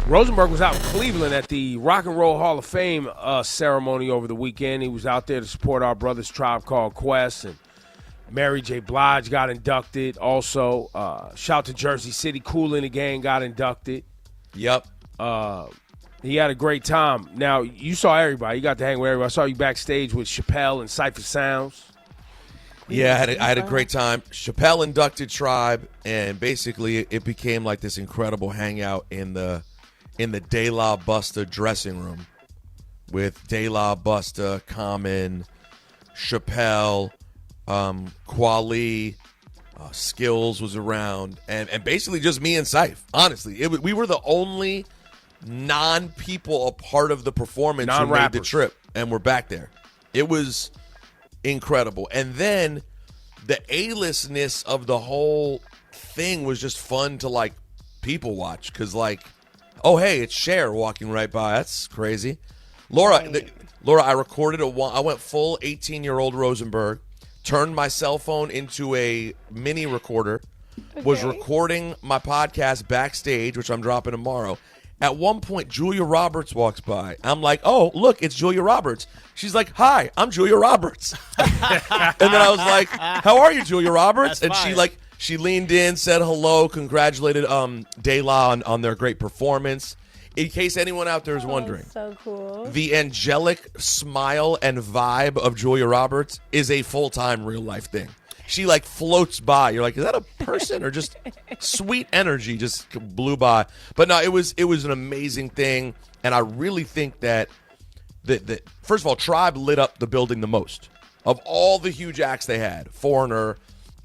Rosenberg was out in Cleveland at the Rock and Roll Hall of Fame ceremony over the weekend. He was out there to support our brothers Tribe Called Quest, and Mary J. Blige got inducted. Also, shout to Jersey City, Kool and the Gang got inducted. Yep. He had a great time. Now, you saw everybody. You got to hang with everybody. I saw you backstage with Chappelle and Cypher Sounds. Yeah, I had a great time. Chappelle inducted Tribe, and basically it became like this incredible hangout in the De La Busta dressing room with De La Busta, Common, Chappelle, Kweli, Skills was around, and basically just me and Cypher. Honestly, we were the only non-people a part of the performance who made the trip, and we're back there. It was incredible. And then the A-listness of the whole thing was just fun to, like, people watch, because, like, oh, hey, it's Cher walking right by. That's crazy. Laura, I recorded I went full 18-year-old Rosenberg, turned my cell phone into a mini recorder, was recording my podcast backstage, which I'm dropping tomorrow. At one point, Julia Roberts walks by. I'm like, oh, look, it's Julia Roberts. She's like, hi, I'm Julia Roberts. And then I was like, how are you, Julia Roberts? That's and fire. she leaned in, said hello, congratulated De La on their great performance. In case anyone out there is wondering, so cool. the angelic smile and vibe of Julia Roberts is a full-time real-life thing. She, like, floats by. You're like, is that a person or just sweet energy just blew by? But no, it was an amazing thing, and I really think that first of all, Tribe lit up the building the most. Of all the huge acts they had, Foreigner,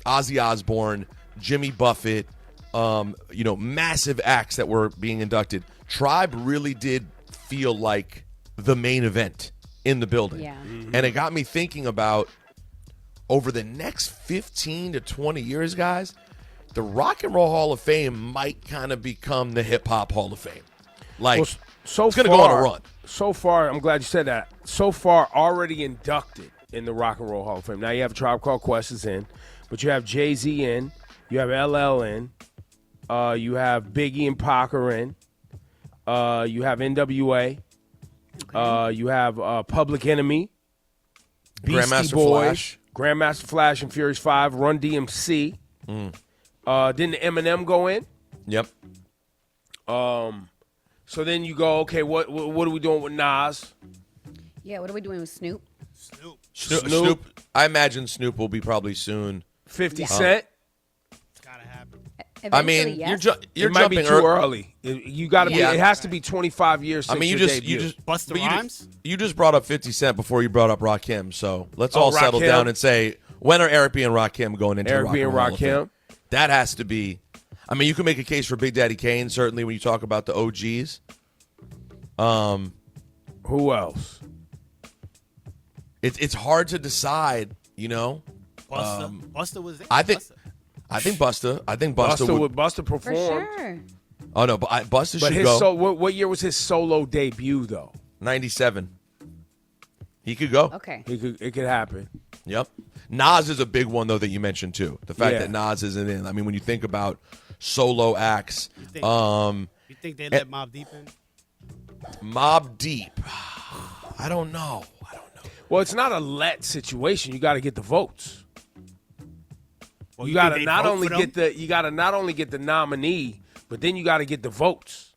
Ozzy Osbourne, Jimmy Buffett, massive acts that were being inducted, Tribe really did feel like the main event in the building. Yeah. And it got me thinking about, over the next 15 to 20 years, guys, the Rock and Roll Hall of Fame might kind of become the Hip Hop Hall of Fame. Like, Well, so it's going to far, go on a run. So far, I'm glad you said that. So far, already inducted in the Rock and Roll Hall of Fame. Now you have Tribe Called Quest is in, but you have Jay-Z in, you have LL in, you have Biggie and Pac are in, you have NWA, you have Public Enemy, Beastie Grandmaster Boys, Flash. Grandmaster Flash and Furious 5, Run DMC. Didn't Eminem go in? Yep. So then you go, okay, what are we doing with Nas? Yeah, what are we doing with Snoop? Snoop. I imagine Snoop will be probably soon. 50 Cent? It's gotta happen. I mean, Eventually, yes. you're It might be jumping too early. You got to be. Yeah. It has to be 25 years since your debut. Busta Rhymes? You just brought up 50 Cent before you brought up Rakim, so let's all settle Rakim. down and say, when are Eric B. and Rakim going into Eric the B. and Rock and Roll Hall of Rakim. Fame? That has to be. I mean, you can make a case for Big Daddy Kane, certainly, when you talk about the OGs. Who else? It's hard to decide, you know. Busta was there. I think Busta. I think Busta would. Busta For performed. sure. Oh no, but Busta But should his go. what year was his solo debut though? 97. He could go. Okay. It could happen. Yep. Nas is a big one though that you mentioned too. The fact Yeah. that Nas isn't in. I mean, when you think about solo acts, You think they let Mobb Deep in? Mobb Deep. I don't know. Well, it's not a let situation. You got to get the votes. Well, You think got to they not vote only for them? get the nominee, but then you got to get the votes.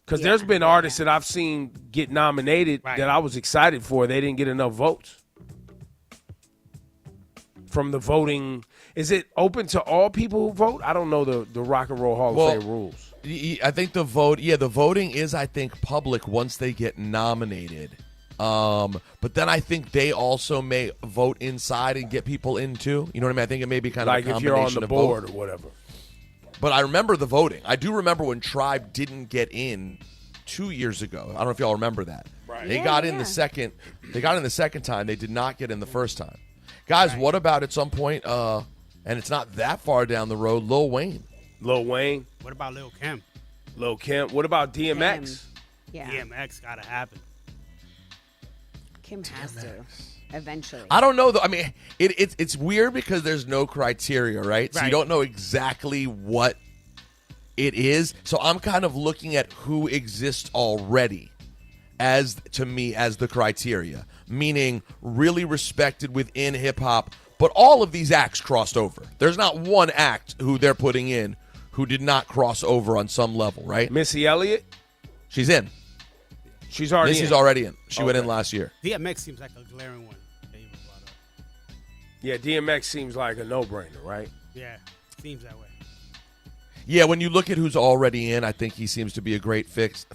Because there's been artists that I've seen get nominated Right. that I was excited for. They didn't get enough votes from the voting. Is it open to all people who vote? I don't know the Rock and Roll Hall of Fame rules. I think the voting is, I think, public once they get nominated. But then I think they also may vote inside and get people in too. You know what I mean? I think it may be kind Like of a if you're on combination the of board both. or whatever. But I remember the voting. I do remember when Tribe didn't get in 2 years ago. I don't know if y'all remember that. Right. They Yeah, got in yeah. the second. They got in the second time. They did not get in the first time. Guys, what about at some point? And it's not that far down the road. Lil Wayne. Lil Wayne, What about Lil Kim? Lil Kim. What about DMX? Yeah. DMX gotta happen. Kim has to. Eventually. I don't know though. I mean, it's weird because there's no criteria, right? So you Right. don't know exactly what it is. So I'm kind of looking at who exists already as, to me, as the criteria, meaning really respected within hip hop. But all of these acts crossed over. There's not one act who they're putting in who did not cross over on some level, right? Missy Elliott, She's in. she's already Missy's in. already in. She went Okay. in last year. DMX seems like a glaring one. That you brought up. Yeah, DMX seems like a no-brainer, right? Yeah, seems that way. Yeah, when you look at who's already in, I think he seems to be a great fit.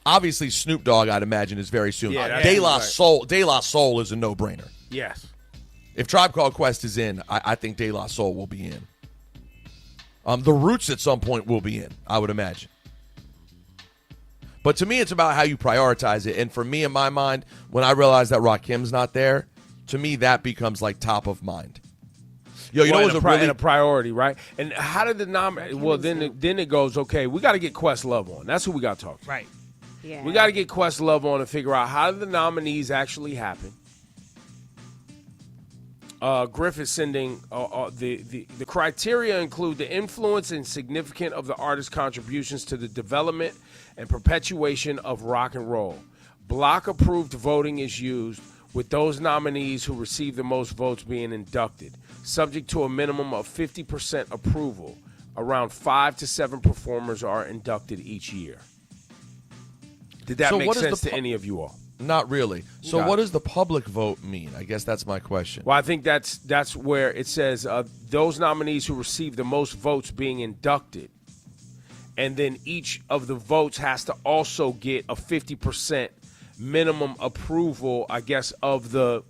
Obviously, Snoop Dogg, I'd imagine, is very soon. Yeah, that De seems La like- Soul, De La Soul is a no-brainer. Yes. If Tribe Called Quest is in, I think De La Soul will be in. The Roots at some point will be in, I would imagine. But to me, it's about how you prioritize it. And for me, in my mind, when I realize that Rakim's not there, to me, that becomes like top of mind. Yo, you know what's and a priority, right? And how did the Well, then it goes. Okay, we got to get Questlove on. That's who we got to talk to. Right. Yeah. We got to get Questlove on and figure out how did the nominees actually happen. Griff is sending the criteria include the influence and significance of the artist's contributions to the development and perpetuation of rock and roll. Block approved voting is used, with those nominees who receive the most votes being inducted, subject to a minimum of 50% approval. Around 5 to 7 performers are inducted each year. Did that So make what is sense the to any of you all? Not really. So Got what it. does the public vote mean? I guess that's my question. Well, I think that's where it says those nominees who receive the most votes being inducted, and then each of the votes has to also get a 50% minimum approval, I guess, of the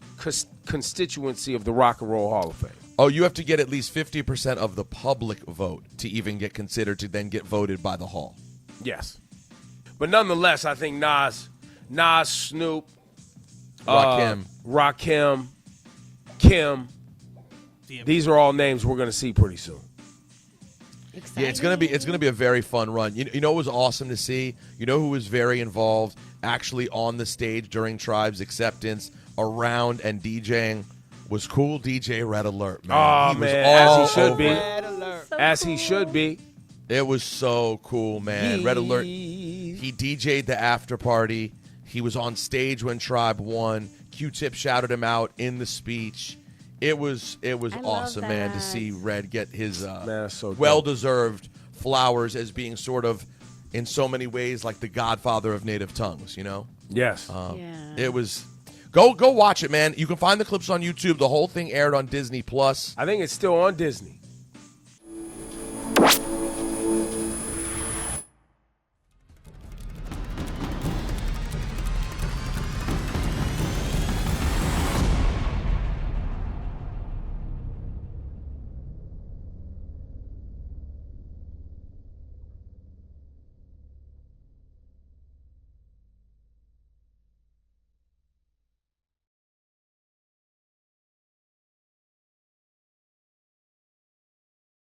constituency of the Rock and Roll Hall of Fame. Oh, you have to get at least 50% of the public vote to even get considered to then get voted by the Hall. Yes, but nonetheless, I think Nas, Snoop, Rakim. Kim. DMX. These are all names we're going to see pretty soon. Yeah, it's gonna be a very fun run. You know what was awesome to see? You know who was very involved actually on the stage during Tribe's acceptance, around and DJing was Cool DJ Red Alert, man. Oh, He was man, all as he should over be. it. Red alert. As he should be. It was so cool, man. Red Alert. He DJ'd the after party. He was on stage when Tribe won. Q-Tip shouted him out in the speech. It was love awesome, man, to that. see Red get his that's so dope. well-deserved flowers as being sort of, in so many ways, like the godfather of native tongues, you know? Yes. Yeah. It was... Go watch it, man. You can find the clips on YouTube. The whole thing aired on Disney+. I think it's still on Disney.